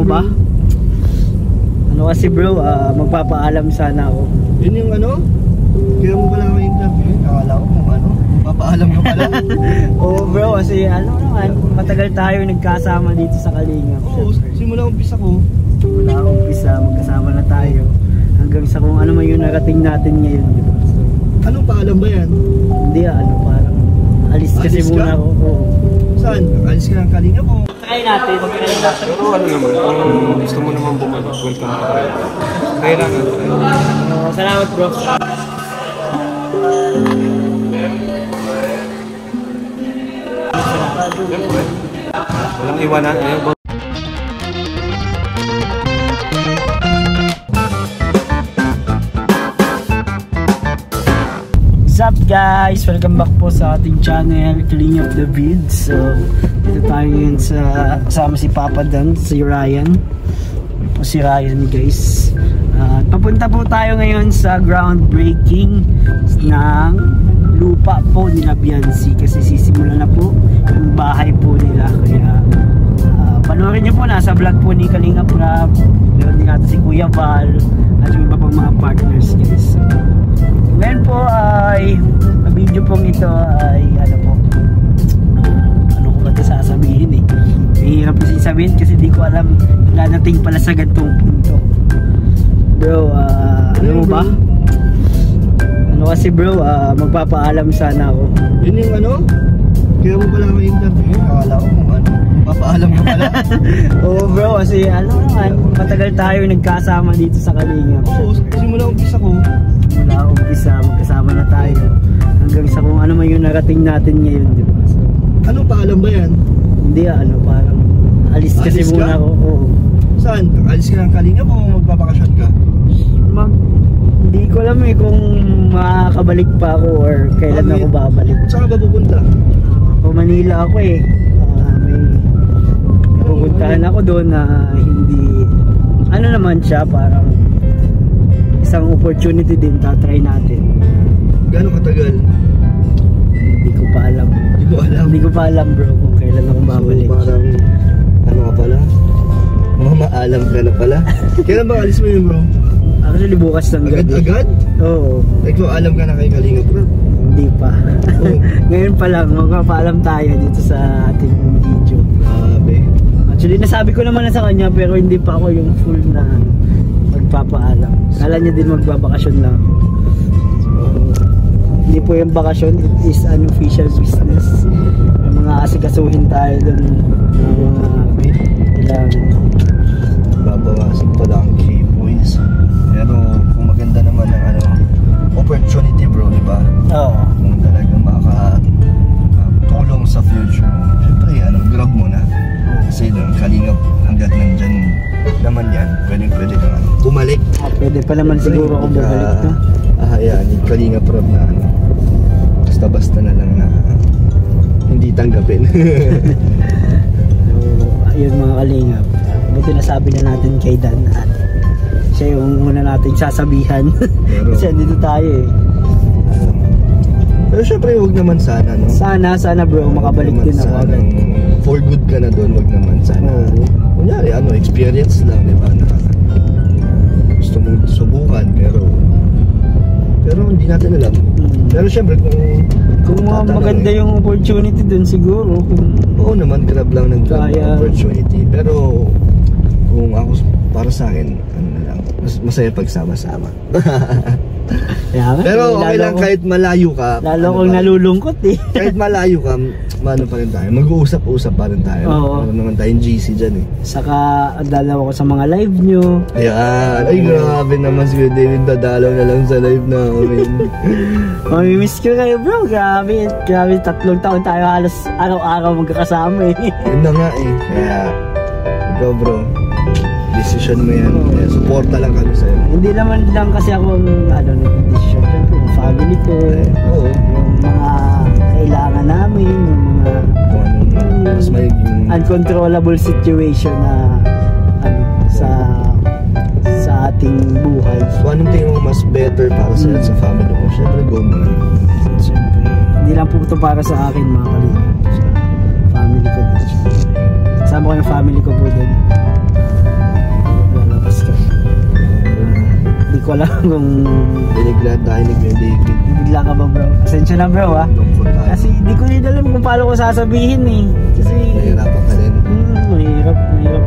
mo ba? Ano kasi bro, magpapaalam sana ako. Yun yung ano? Kaya mo pala ako interview. Nakala ko kung ano, papaalam ka pala. Oo bro, kasi ano naman, matagal tayo nagkasama dito sa Kalingap. Oo, simula umpisa ko. Wala umpisa, magkasama na tayo. Hanggang sa kung ano man yung narating natin ngayon, di ba? So, anong paalam ba yan? hindi ano, parang alis kasi Alis muna ka? ako. Oo. Saan? Alis ka ng Kalingap o? Try natin, try natin. Pero ano naman, kung gusto mo naman bumalik, welcome ka rin. Kailangan. Salamat bro. Siyempre. Walang iwanan. What's up guys? Welcome back po sa ating channel, Kalingap The Vids. So, dito tayo ngayon sa kasama si Papa Dan, si Ryan. Po si Ryan guys. Papunta po tayo ngayon sa groundbreaking ng lupa po nila Biancy kasi sisimula na po yung bahay po nila. Kaya panoorin nyo po, nasa vlog po ni Kalingap Rab. Meron din natin si Kuya Val at yung iba pang mga partners guys. So, ngayon po ay video pong ito ay ano po, ano ko ba ito sasabihin eh, mahirap po sabihin kasi di ko alam dadating pala sa gantong punto bro. Ano mo ba, ano kasi bro, magpapaalam sana ako. Yun yung ano? Kaya mo pala ako interview. Nakala ko kung ano, papaalam ka pala. Oo bro, kasi ano naman, matagal tayo nagkasama dito sa Kalingap. Oo, simula umpisa ko. Wala umpisa, magkasama na tayo hanggang sa kung ano man yung narating natin ngayon, di ba? So, anong paalam ba yan? hindi ano, parang alis kasi Alis ka? muna ako. Oo. Saan? Alis ka ng Kalingap o magpapakasyon ka? Hindi ko alam eh kung makakabalik pa ako or kailan ako babalik. Saan ka ba pupunta? O Manila ako eh. May pupuntahan ako doon na hindi, ano naman siya, parang isang opportunity din, tatry natin. Gano'ng katagal? Hindi ko pa alam. Hindi ko alam. Hindi ko pa alam bro kung kailan ako babalik. So, parang, ano ka pala? Mamaalam ka na pala. Kailan ba alis mo yun bro? Actually bukas ng gabi. Agad? Oo. Nagpaalam ka na kay Kalingap bro? Hindi pa. Oo. Ngayon pa lang, magpapaalam tayo dito sa ating video. Grabe. Actually nasabi ko naman na sa kanya pero hindi pa ako yung full na magpapaalam. Kala niya din magbabakasyon lang. So, hindi po yung bakasyon, it is an official business. May mga asikasuhin tayo dun ng mga kailangan. Babawasan pala ang key points. Pero kung maganda naman ang ano, opportunity bro, di ba? Oo. Kung talagang makakatulong sa future mo, syempre ano, grab mo na. Kasi doon, Kalingap hanggat nandyan naman yan, pwede ka bumalik. Pwede pa naman siguro akong bumalik na. Ahayaan ni Kalingap Rab na ano, basta na lang na hindi tanggapin. So, ayun mga Kalingap, buti nasabi na natin kay Dan na siya yung muna nating sasabihan. Kasi andito tayo eh. Pero syempre wag naman sana no. Sana bro, makabalik din ako agad. For good ka na doon, wag naman sana. Kunyari ano, experience lang, di ba? Gusto mong subukan pero hindi natin alam. Pero syempre kung maganda yung opportunity dun siguro. Oo naman, grab lang ng opportunity. Pero kung ako, para sa akin, ano na lang, masaya pagsama-sama. Pero okay lang kahit malayo ka. Lalo kong nalulungkot eh. Kahit malayo ka, mano pa rin tayo. Mag-uusap-usap pa rin tayo. Meron naman tayong GC dyan eh. Saka dalaw ko sa mga live nyo. Ayan. Ay grabe naman si David, dadalaw na lang sa live namin. Mamimiss ko kayo bro. Grabe 3 taon tayo halos araw-araw magkakasama eh. Yun na nga eh. Kaya ikaw bro, decision mo yan. Kaya suporta lang kami sa'yo. Hindi naman lang kasi ako nag-decision. Siyempre yung family ko, Oo. yung mga kailangan namin, yung mga Mas may uncontrollable situation na sa ating buhay. So anong tingin mo mas better para sa family mo? Siyempre go mo na. Siyempre, hindi lang po ito para sa akin mga Kalingap. Sa family ko din. Kasama ko yung family ko po din. ko alam kung Diniglaan tayo ni Kuya David. bigla ka ba bro. Pasensya na bro ha. Lungkot tayo. Kasi di ko rin alam kung paano ko sasabihin eh. Kasi Nahihirapan ka din. mahirap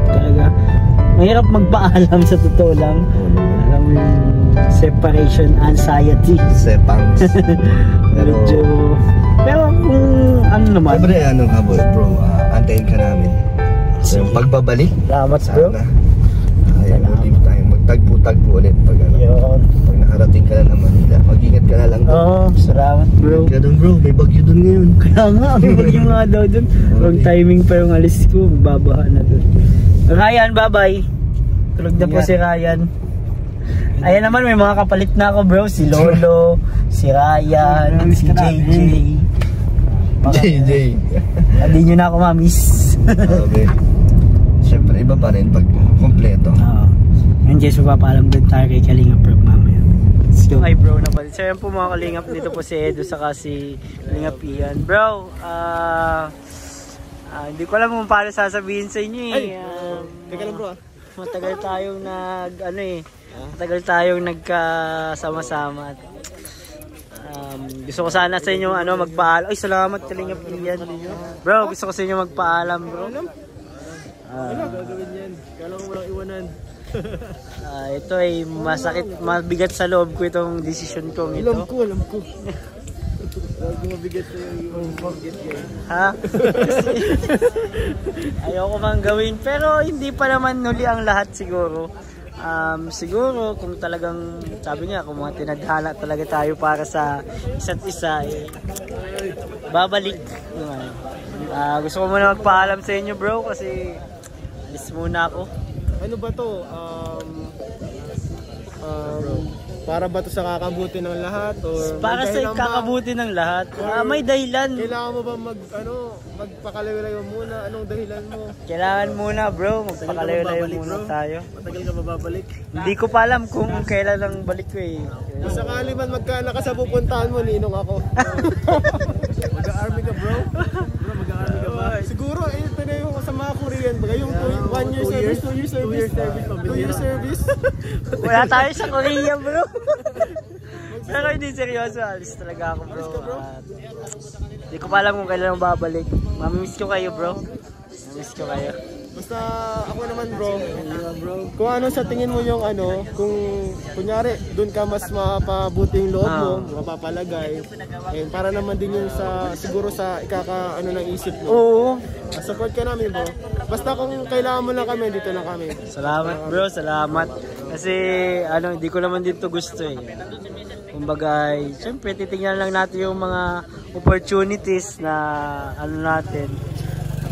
talaga. Mahirap magpaalam sa totoo lang. Alam mo yung separation anxiety. Sepangs. Medyo... Pero kung ano naman. Siyempre, ano ka bro, antayin ka namin. So, yung pagbabalik, Salamat bro. sana. Ayaw mo din tayo magtagpo-tagpo ulit pag ano. Yun. Pag nakarating ka na ng Manila, mag-ingat ka na lang doon. Oo, salamat bro. Ingat ka doon bro, may bagyo doon ngayon. Kaya nga, may bagyo nga daw dun. Wrong timing pa yung alis ko, babaha na dun. Ryan, bye-bye. Tulog na po si Ryan. Ayan naman, may mga kapalit na ako bro. Si Lolo, si Ryan, si JJ. JJ. Hindi nyo na ako mamiss. Okay. Siyempre, iba pa rin pag kompleto. Oo. Ngayon guys, mapapaalam din tayo kay Kalingap bro mamaya. Let's go. Hi bro, napalit. So yan po mga Kalingap, dito po si Edo saka si Kalingap Ian. Bro, hindi ko alam kung paano sasabihin sa inyo eh. Teka lang bro Matagal tayong matagal tayong nagkasama-sama. Gusto ko sana sa inyo magpaalam. Ay, salamat Kalingap Ian. Bro, gusto ko sa inyo magpaalam bro. Ano gagawin yan? Kala ko walang iwanan. Ito ay masakit, mabigat sa loob ko itong desisyon kong ito. Alam ko. Huwag mo mabigat na yung forget yan. Ha? Ayoko mang gawin, pero hindi pa naman huli ang lahat siguro. Siguro kung talagang, sabi nga, kung mga tinadhana talaga tayo para sa isa't isa, babalik. Gusto ko muna magpaalam sa inyo bro, kasi alis muna ako. Ano ba to? Para ba to sa kakabuti ng lahat? Or Para sa kakabuti ng lahat. May dahilan. Kailangan mo ba magpakalayo-layo muna? Anong dahilan mo? Kailangan muna bro, magpakalayo-layo muna tayo. Matagal ka babalik? Hindi ko pa alam kung kailan ang balik ko eh. Kung sakali man magkana ka sa pupuntahan mo, ninong ako. Mag-army ka bro? Bro, mag-army ka ba? Siguro, ito na yung sa mga Korean. Baga yung 1 year service, 2 year service, 2 year service. Wala tayo sa Korea bro. Pero hindi seryoso, alis talaga ako bro. Hindi ko pa alam kung kailan ako babalik. Mamimiss ko kayo bro. Mamimiss ko kayo. Basta ako naman bro, kung ano sa tingin mo yung kung kunyari doon ka mas mapabuting loob mo, mapapalagay, para naman din yun siguro sa ng isip mo. Oo. Support ka namin bro. Basta kung kailangan mo lang kami, dito lang kami. Salamat bro, salamat. Kasi hindi ko naman din to gusto eh. Kumbaga, syempre titingnan lang natin yung mga opportunities na natin.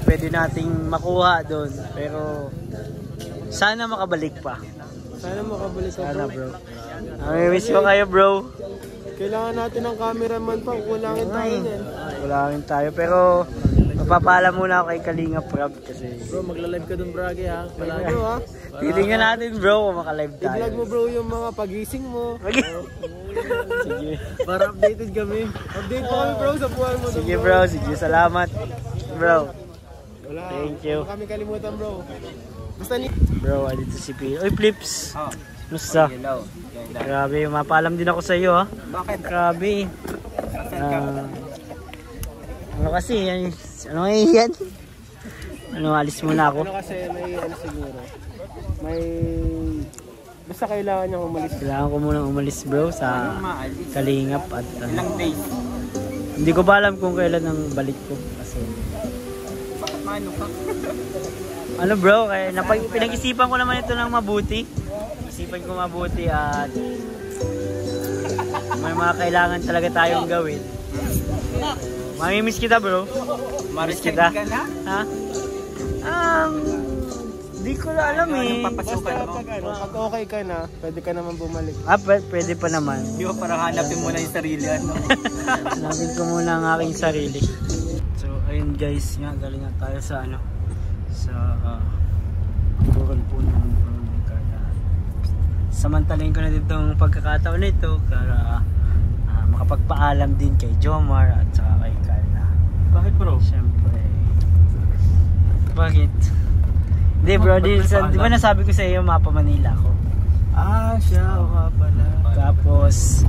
Pwede nating makuha doon, pero sana makabalik pa. Sana makabalik ka Sana bro. Miss ko kayo bro. Kailangan natin ng cameraman pa, kulangin tayo yan. Kulangin tayo, pero mapapaalam muna ako kay Kalingap Rob kasi Bro, magla-live ka doon brage ha. Palagi bro ha. titingnan natin bro kung makalive tayo. I-vlog mo bro yung mga pagising mo. Sige. Para updated kami. Update mo kami bro sa buhay mo. Sige bro, sige, salamat bro. Wala. Thank you. Huwag kami kalimutan bro. Basta Bro, dito si P. Oy, Flips. Musta? Grabe, mapaalam din ako sa iyo ha. Bakit? Grabe. Kasi, ano yan? Alis muna ako. Kasi may siguro. Basta kailangan niyang umalis. Kailangan ko munang umalis bro sa Kalingap at Ilang days? hindi ko pa alam kung kailan ang balik ko kasi Bakit mano ka? ano bro, kaya pinag-isipan ko naman ito ng mabuti. Isipan ko mabuti at may mga kailangan talaga tayong gawin. Mamimiss kita bro. Mamimiss kita. Ha? Di ko na alam eh. Basta pag okay ka na, pwede ka naman bumalik. Pwede pa naman. Di ba parang hanapin mo na yung sarili Hanapin ko muna ang aking sarili. So ayun guys, galing na tayo sa sa bural po ng Carla. Samantalayin ko na dito ang pagkakataon nito para makapagpaalam din kay Jomar at saka kay Carla. Bakit bro? Siyempre. Bakit? Hindi bro, di ba nasabi ko sa iyo mapa Manila ako? Siya nga pala. Tapos,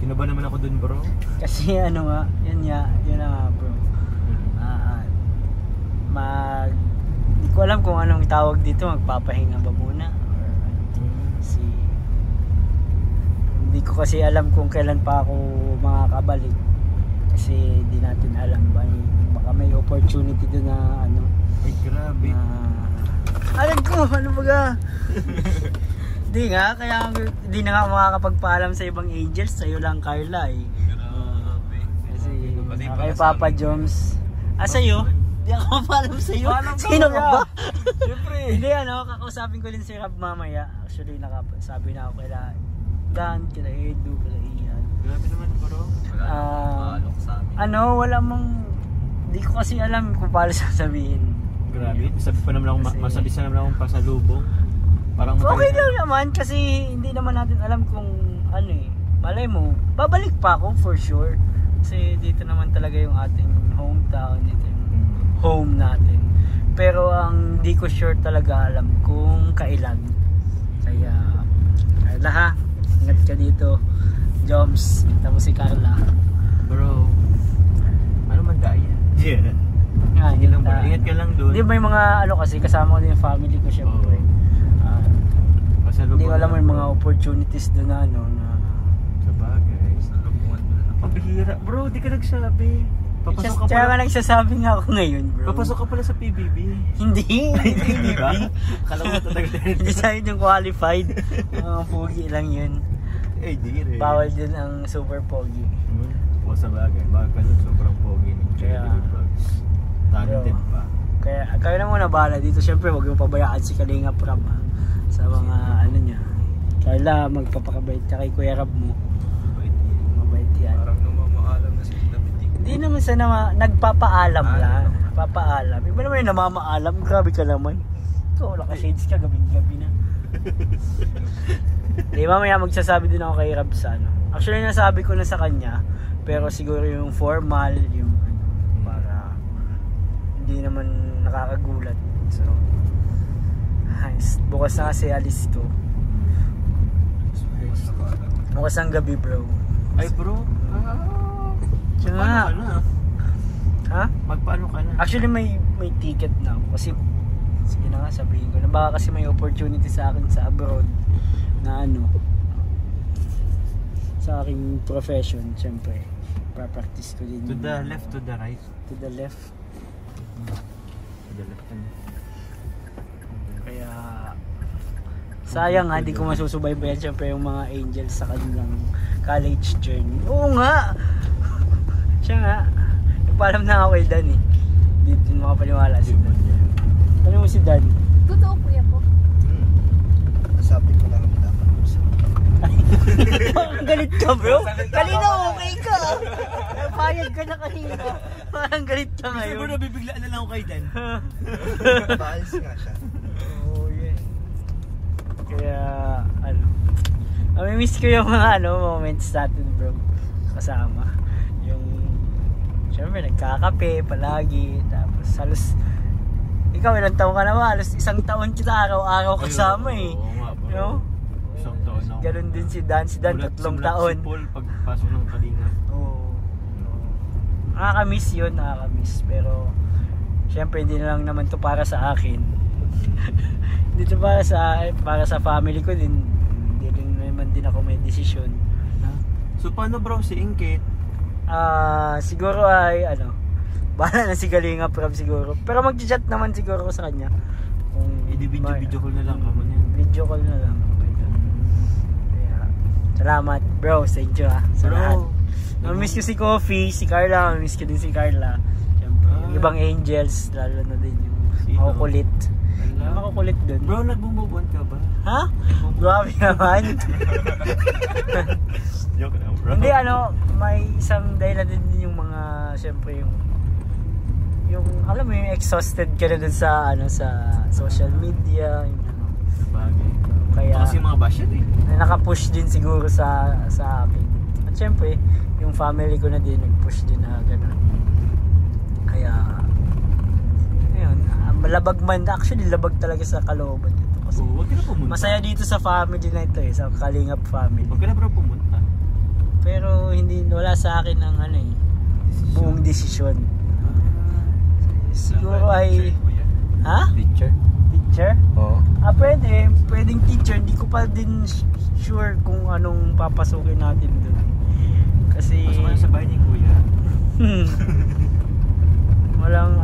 Kinaba naman ako dun, bro. kasi ano nga, yun na nga bro. Hindi ko alam kung anong tawag dito, magpapahinga ba muna? Or, kasi, hindi ko kasi alam kung kailan pa ako makakabalik. Kasi hindi natin alam ba, baka may opportunity doon na ano. Ay, grabe. Alam ko, ano ba ga? Hindi nga, kaya hindi na nga makakapagpaalam sa ibang angels, sa'yo lang Carla eh. Grabe. Kasi kay Papa Joms. Sa'yo? Hindi ako mapaalam sa'yo. Sino ka ba? Siyempre. Hindi kakausapin ko din si Rob mamaya. Actually, sabi na ako kila Dan, kila Edu, kila Ian. Grabe naman, bro. Wala mong... Hindi ko kasi alam kung paano sasabihin. Grabe. Sabi pa naman ako, masabi sa naman akong pasalubong. Parang okay lang naman kasi hindi naman natin alam kung ano eh. Malay mo, babalik pa ako for sure. Kasi dito naman talaga yung ating hometown, dito yung home natin. Pero ang di ko sure talaga alam kung kailan. Kaya, Carla ha, ingat ka dito. Joms, kita mo si Carla. Bro, ano man daya? Yeah. Ingat ka lang doon. Hindi, may mga ano kasi kasama ko din yung family ko syempre. Hindi ko alam mo yung mga opportunities doon na ano na sa bagay. Pabihira. Bro, di ka nagsabi. Papasok ka Kaya pala. nga nagsasabi nga ako ngayon, bro. Papasok ka pala sa PBB. Hindi Diba? Kala mo talaga. Hindi sa yung qualified. Mga pogi lang yun. Eh, di rin. Bawal din ang super pogi. O sa bagay. Bakit ka nun sobrang pogi ni Kaya, talented pa. Kaya kayo na muna bahala dito. Siyempre, huwag yung pabayaan si Kalinga Prab ha, sa mga ano niya. Kaya magpapakabait ka kay Kuya Rab mo. Mabait yan. Parang namamaalam na si David. Hindi naman sa nagpapaalam lang. Papaalam. Iba naman yung namamaalam. Grabe ka naman. Ikaw, wala ka shades ka. Gabing-gabi na. Di mamaya magsasabi din ako kay Rab sa ano. Actually, nasabi ko na sa kanya. Pero siguro yung formal, yung para hindi naman nakakagulat. So, bukas na kasi alis ko. Bukas ang gabi, bro. Ay, bro. Siya nga. Magpaano ka na? Ha? Magpaano ka na? Actually, may ticket na ako. Kasi, sige na nga, sabihin ko na. Baka kasi may opportunity sa akin sa abroad na ano, sa aking profession, syempre. Pra-practice ko din. To the left, to the right. To the left. To the left. Kaya sayang ha, di ko masusubaybayan syempre yung mga angels sa kanilang college journey. Oo nga! Siya nga. Nagpaalam na ako kay Dan eh. Di din makapaniwala si Dan. Ano mo si Dan? Totoo kuya po. Sabi ko lang dapat usap. Parang galit ka bro? Kanina okay ka. Payag ka na kanina. Parang galit ka ngayon. Siguro nabibiglaan na lang ako kay Dan. Maalis nga siya. Oh yeah. Kaya ano, miss ko yung mga moments natin bro. Kasama. Yung syempre nagkakape palagi. Tapos halos ikaw ilang taon ka na ba? Halos isang taon kita araw-araw kasama eh. Oo nga bro. You know? Isang taon ako. Ganun din si Dan. Si Dan 3 taon. Si Paul pagpasok ng Kalinga. Oo. Nakaka-miss yun, nakaka-miss. Pero syempre hindi na lang naman to para sa akin. Hindi to para sa family ko din. Hindi rin naman din ako may desisyon. So paano bro si Inkit? Siguro ay bahala na si Kalinga Prab siguro. Pero mag-chat naman siguro ko sa kanya. Kung Video call na lang kamo niyan. Video call na lang. Kaya, salamat bro, thank you sa lahat. Miss ko si Coffee, si Carla, miss ko din si Carla. Siyempre, yung ibang angels, lalo na din yung makukulit. Yung makukulit dun. Bro, nagbububuan ka ba? Ha? Grabe naman. Joke na bro. Hindi may isang dahilan din yung mga, siyempre yung alam mo yung exhausted ka na dun sa sa social media, yung Bagay. Kaya Kasi mga bash yan eh. naka-push din siguro sa akin. At syempre, yung family ko na din nag-push din na gano'n. Kaya ayun, malabag man, actually labag talaga sa kalooban dito Masaya. Huwag ka na pumunta. Masaya dito sa family na ito sa Kalingap family. Huwag ka na bro pumunta. Pero wala sa akin ang buong desisyon. Siguro ay Teacher? teacher? Oo. Pwedeng teacher. Hindi ko pa din sure kung anong papasukin natin doon. Kasi Pasok ka na sa bahay ni Kuya. walang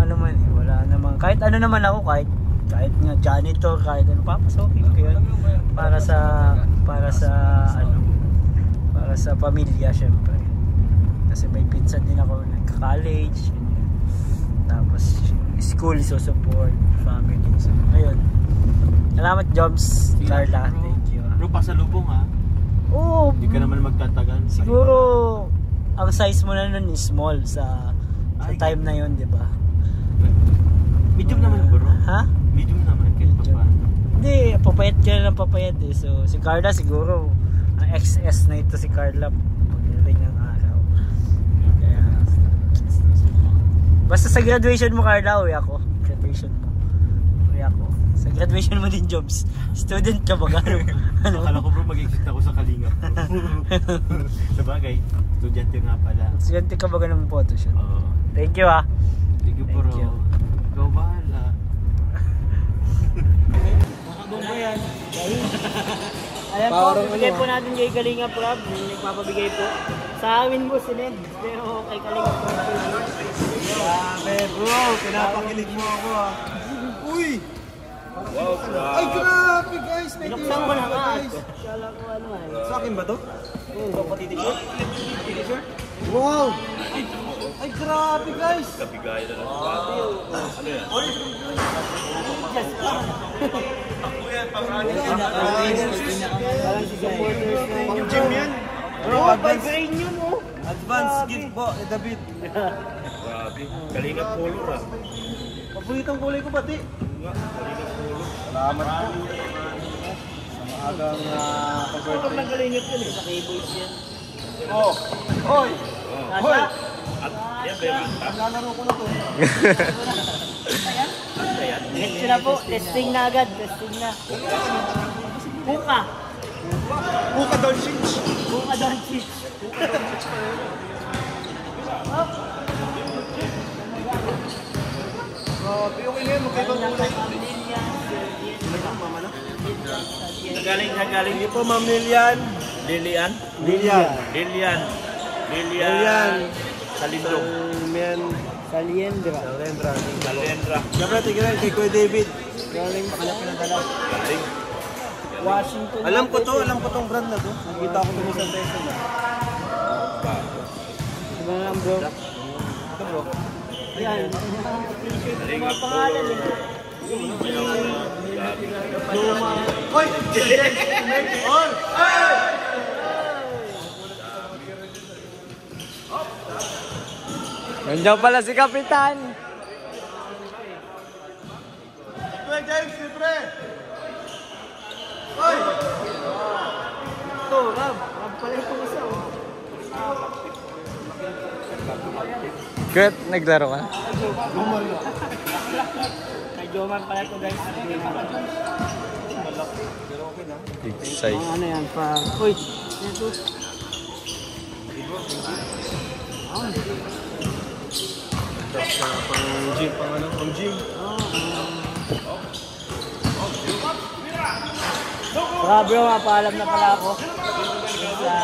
wala namang kahit ano naman ako, kahit nga janitor, kahit ano papasukin ko yun para sa pamilya syempre. Kasi may pinsan din ako nagka-college, tapos school support family. So, ayun. Salamat Jobs, Carla. Thank you. Bro, pasalubong Oo. Hindi ka naman magtatagal. Siguro ang size mo na nun is small sa time na yun, di ba? Medium naman bro. Ha? Medium naman kahit pa paano. Hindi, papayat ka na ng papayat eh. So, si Carla siguro, ang XS na ito si Carla pagdating ng araw. Kaya, basta sa graduation mo Carla, uwi ako. Graduation mo. Uwi ako. Sa graduation mo din Jobs. Student ka ba? Akala ko bro mag-exit ako sa Kalingap bro. Sabagay, estudyante nga pala. Estudyante ka ba ng photoshoot? Oo. Thank you ah. Thank you bro. Thank you. Ikaw bahala. Makabong ba yan? Ayan po, bibigay po natin kay Kalingap Rob. Yung nagpapabigay po. Sa amin po si Ned. Pero kay Kalingap Rob po lang. Grabe bro, pinapakilig mo ako Uy! Wow, ay grabe guys! May Binuksan ko na ka. guys! Kala ko Sa akin ba to? Oo, pati t-shirt. Wow! Ay grabe guys! Pang gym yan! Bro, by brain yun oh. Advance gift po ni David. Grabe. Kalingap polo ra. Paboritong kulay ko pati. Salamat po. Sa maagang Pag nagalingat yun eh, sa K-Boys yan. Oh! Hoy! Hoy! Yan ba yung Naglalaro ko na to. Diretso na po, testing na agad, testing na. Buka! Buka Doncic! Buka Doncic! Grabe, okay na yan. Magkaibang kulay. Nagaling. Hindi po, Ma'am Lilian. Lilian? Lilian. Lilian. Salindong. Salmen. Saliendra. Salendra. Salendra. Siyempre, tignan kay Kuya David. Galing pa kanya pinadala. Galing. Washington. Alam ko tong brand na to. Nakita ko dun sa Tesla na. Ano lang bro? Ito bro. Yan. Mga pangalan eh. Hoy! On! Nandiyan pala si Kapitan. Kuya James, libre! Hoy! Ito, Rab. Rab pala itong isa oh. Kurt, naglaro ka? Kay Jomar pala ito guys. Igsay. Ano yan pa? Uy! Ito. Pang gym. Saka bro, mapaalam na pala ako. Sa...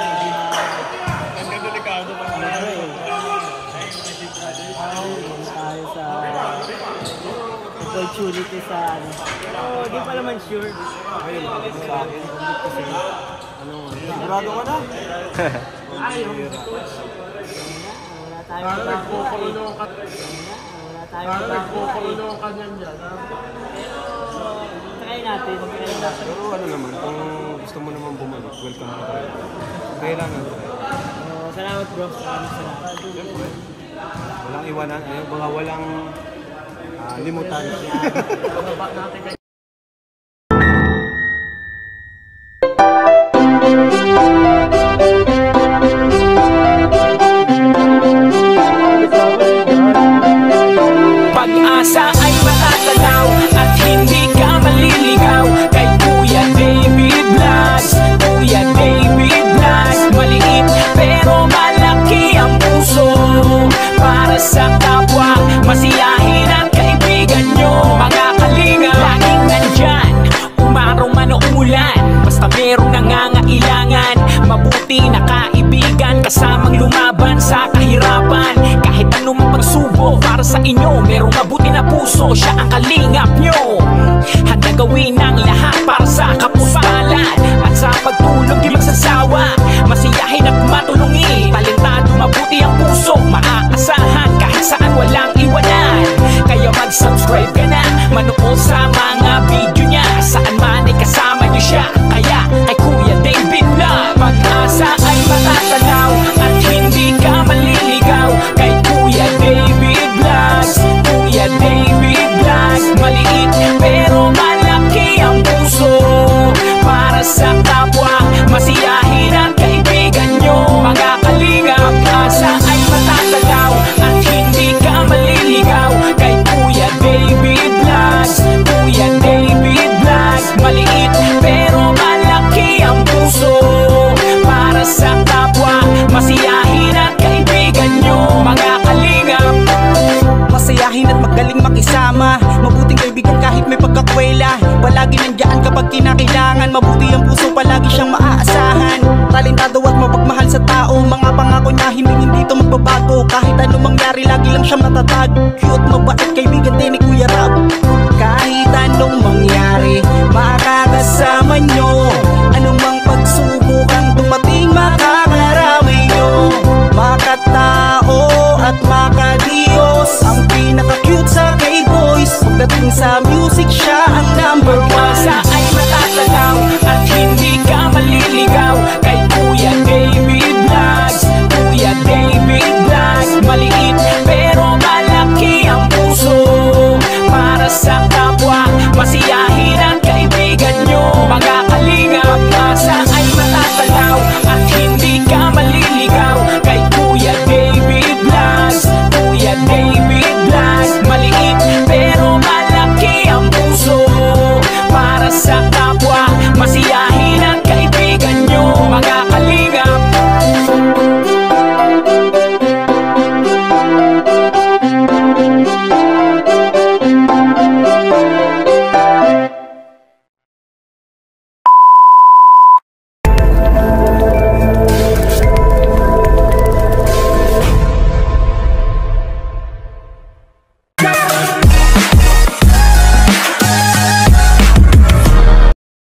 tayo sa opportunity sa ano. Pero di pa naman sure. Ayun, sa akin. Sigurado ka na? Wala tayong trabaho. Wala tayong trabaho. ka niyan dyan. Try natin. Pero ano naman, kung gusto mo naman bumalik, welcome ka tayo. Kailangan. Salamat bro. Salamat. Siyempre, walang iwanan, walang limutan. Pag-asa ay matatanaw at hindi ka maliligaw. puso, siya ang kalingap nyo. Handa gawin ang lahat para sa kapuspalan, at sa pagtulong di magsasawa, masiyahin at matulungin. Talentado, mabuti ang puso, maaasahan kahit saan walang iwanan. Kaya mag-subscribe ka na, manood sa mga video niya, saan man ay kasama niyo siya. Kaya kay Kuya David Vlog, pag-asa ay matatanaw at hindi ka maliligaw. Kay Kuya David Vlog, Kuya David Vlog. Maliit pero malaki ang puso, para sa kapwa, masiyahin ang kaibigan nyo. Mga kalingap, pag-asa ay matatanaw at hindi ka maliligaw. Kay Kuya David Vlog, Kuya David Vlog. Maliit pero malaki ang puso, para sa kapwa, masiyahin ang kaibigan nyo. Mga kalingap, masayahin at magaling makisama, mabuting kaibigan kahit may pagkakwela. Palagi nandiyan kapag kinakailangan, mabuti ang puso, palagi siyang maaasahan. Talentado at mapagmahal sa tao, mga pangako niya hindi to magbabago. Kahit anong mangyari, lagi lang siyang matatag. Cute, mabait, kaibigan din ni Kuya Rab. Kahit anong mangyari, makakasama nyo. Anumang pagsubok ang dumating, makakarami nyo. Makatao at makadiyos, ang pinaka-cute sa K-Boys. Pagdating sa music, siya ang number one. Sa ay matatanaw at hindi ka maliligaw. Kay Kuya David Vlog, Kuya David Vlog. Maliit pero malaki ang puso, para sa kapwa, masiyahin ang kaibigan nyo. Mga kalingap, pag-asa ay